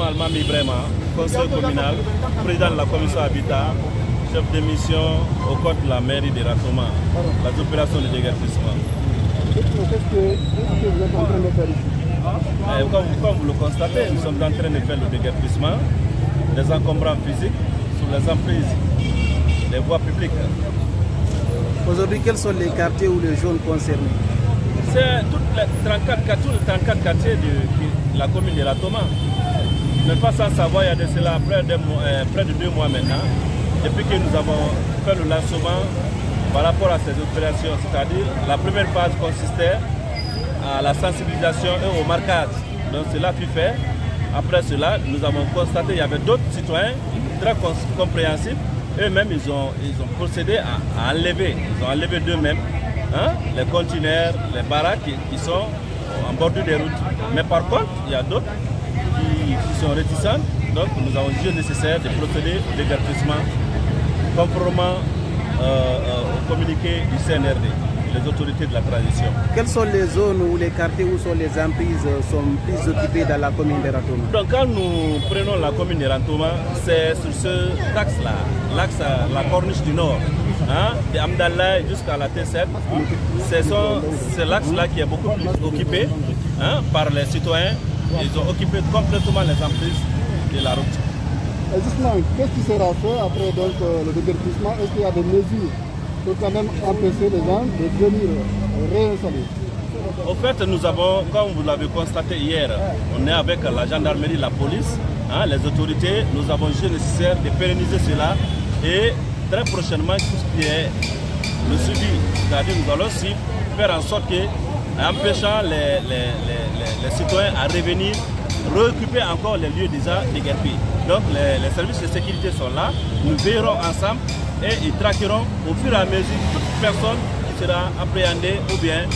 Almami Brema, conseiller communal, président de la commission Habitat, chef de mission au code de la mairie de Ratoma, les opérations de déguerpissement. Qu'est-ce que vous êtes en train de faire ici? Comme vous le constatez, nous sommes en train de faire le déguerpissement des encombrants physiques sur les emprises, les voies publiques. Aujourd'hui, quels sont les quartiers ou les zones concernés? C'est tous les 34 quartiers de la commune de Ratoma. Ne pas sans savoir, il y a de cela près de 2 mois maintenant, depuis que nous avons fait le lancement par rapport à ces opérations. C'est-à-dire, la première phase consistait à la sensibilisation et au marquage. Donc cela fut fait. Après cela, nous avons constaté qu'il y avait d'autres citoyens très compréhensifs. Eux-mêmes, ils ont procédé à enlever. Ils ont enlevé d'eux-mêmes les conteneurs, les baraques qui sont en bordure des routes. Mais par contre, il y a d'autres qui sont réticents. Donc nous avons jugé nécessaire de procéder au déguerpissement conformément au communiqué du CNRD, les autorités de la transition. Quelles sont les zones ou les quartiers où sont les emprises sont plus occupées dans la commune de Ratoma? Donc quand nous prenons la commune de Ratoma, c'est sur ce axe-là, l'axe la corniche du nord, de Amdallah jusqu'à la T7. C'est l'axe-là qui est beaucoup plus occupé par les citoyens. Ils ont occupé complètement les emprises de la route. Et justement, qu'est-ce qui sera fait après donc, le déguerpissement? Est-ce qu'il y a des mesures pour quand même empêcher les gens de venir réinstaller? Au fait, nous avons, comme vous l'avez constaté hier, on est avec la gendarmerie, la police, les autorités. Nous avons jugé nécessaire de pérenniser cela et très prochainement, tout ce qui est le suivi, c'est-à-dire nous allons aussi faire en sorte que, empêchant les citoyens à revenir, réoccuper encore les lieux déjà déguerpis. Donc les services de sécurité sont là, nous veillerons ensemble et ils traqueront au fur et à mesure toute personne qui sera appréhendée ou bien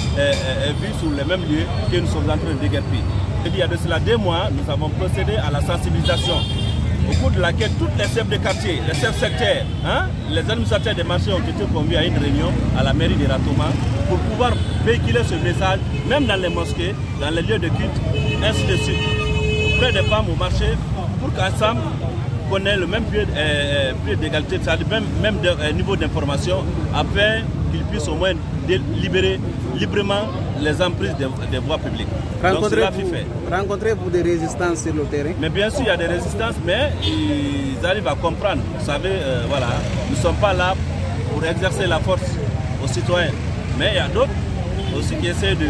vue sur les mêmes lieux que nous sommes en train de déguerpir. Il y a de cela 2 mois, nous avons procédé à la sensibilisation, au cours de laquelle tous les chefs de quartier, les chefs sectaires, les administrateurs des marchés ont été conviés à une réunion à la mairie de Ratoma pour pouvoir véhiculer ce message, même dans les mosquées, dans les lieux de culte, ainsi de suite, auprès des femmes au marché, pour qu'ensemble, qu'on ait le même pied d'égalité, c'est-à-dire même niveau d'information, afin qu'ils puissent au moins libérer librement les emprises des voies publiques. Rencontrez-vous des résistances sur le terrain? Mais bien sûr, il y a des résistances, mais ils arrivent à comprendre. Vous savez, voilà, nous ne sommes pas là pour exercer la force aux citoyens. Mais il y a d'autres aussi qui essaient de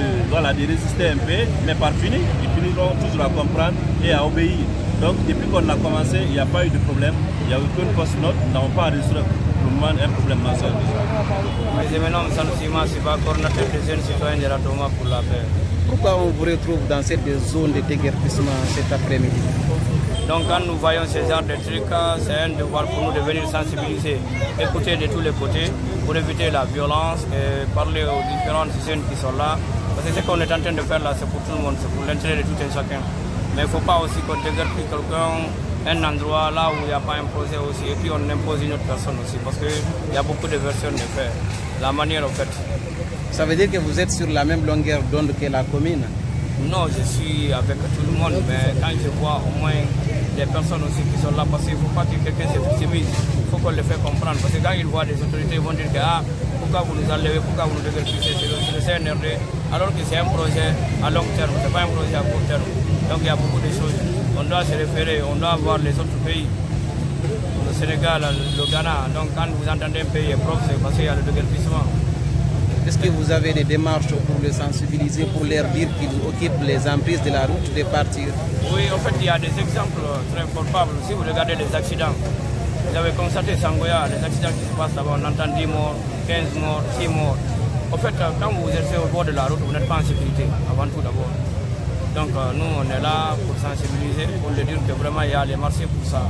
résister un peu, mais par fini, ils finiront toujours à comprendre et à obéir. Donc, depuis qu'on a commencé, il n'y a pas eu de problème, il n'y a eu aucune fausse note, nous n'avons pas enregistré pour le moment un problème majeur. Je me nomme Sanousima Siba, coordinateur des jeunes citoyens de Ratoma pour la paix. Pourquoi on vous retrouve dans cette zone de déguerpissement cet après-midi? Donc quand nous voyons ce genre de trucs, c'est un devoir pour nous de venir sensibiliser, écouter de tous les côtés pour éviter la violence et parler aux différentes jeunes qui sont là. Parce que ce qu'on est en train de faire là, c'est pour tout le monde, c'est pour l'intérêt de tout un chacun. Mais il ne faut pas aussi qu'on déguerpisse quelqu'un, un endroit là où il n'y a pas un projet aussi, et puis on impose une autre personne aussi, parce qu'il y a beaucoup de versions de faire. La manière en fait. Ça veut dire que vous êtes sur la même longueur d'onde que la commune? Non, je suis avec tout le monde, mais quand je vois au moins des personnes aussi qui sont là, parce qu'il ne faut pas que quelqu'un se victimise, il faut qu'on le fait comprendre. Parce que quand ils voient des autorités, ils vont dire que pourquoi vous nous enlevez, pourquoi vous nous déguerpissez, c'est le CNRD, alors que c'est un projet à long terme, ce n'est pas un projet à court terme. Donc il y a beaucoup de choses. On doit se référer, on doit voir les autres pays, le Sénégal, le Ghana. Donc quand vous entendez un pays est propre, c'est parce qu'il y a le déguerpissement. Est-ce que vous avez des démarches pour les sensibiliser, pour leur dire qu'ils occupent les emprises de la route de partir? Oui, en fait, il y a des exemples très palpables. Si vous regardez les accidents, vous avez constaté Sangoya, les accidents qui se passent là-bas, on entend 10 morts, 15 morts, 6 morts. En fait, quand vous êtes au bord de la route, vous n'êtes pas en sécurité, avant tout d'abord. Donc nous, on est là pour sensibiliser, pour leur dire que vraiment, il y a les marchés pour ça.